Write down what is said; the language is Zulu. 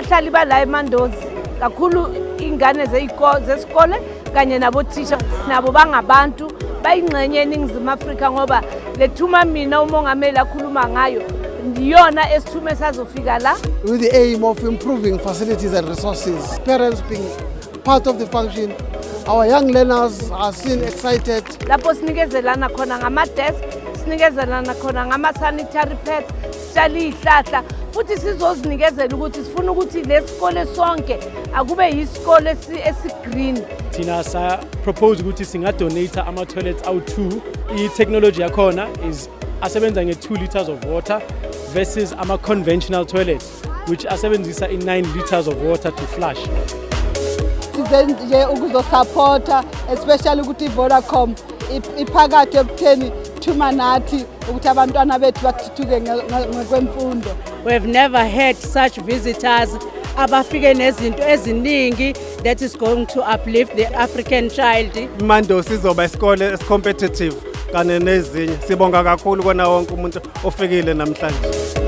abahlali bala eMandozi kakhulu ingane zesikole kanye nabothisha nabo bangabantu bayingxenye eNingizimu Afrika ngoba lethuma mina umongameli akhuluma ngayo ndiyona esithume sazofika la with the aim of improving facilities and resources, parents being part of the function. Our young learners are seen excited. Lapho sinikezelana khona ngama-desk, sinikezelana khona ngama-sanitary pads, sitshali ihlahla futhi sizozinikezela ukuthi sifuna ukuthi lesikole sonke akube yisikole esi-green. Thina sa propose ukuthi singadonate ama-toilets awu-2. I-technology yakhona is asebenza nge-2 liters of water versus ama-conventional toilets which asebenzisa i-9 liters of water to flush. Size nje ukuzosupporta especially ukuthi Vodacom iphakathi ekutheni thuma nathi ukuthi abantwana bethu bathuthuke ngokwemfundo. We have never had such visitors abafike nezinto eziningi that is going to uplift the African child. Mandozi izoba isikole esi-competitive kane nezinye. Sibonga kakhulu kona wonke umuntu ofikile namhlanje.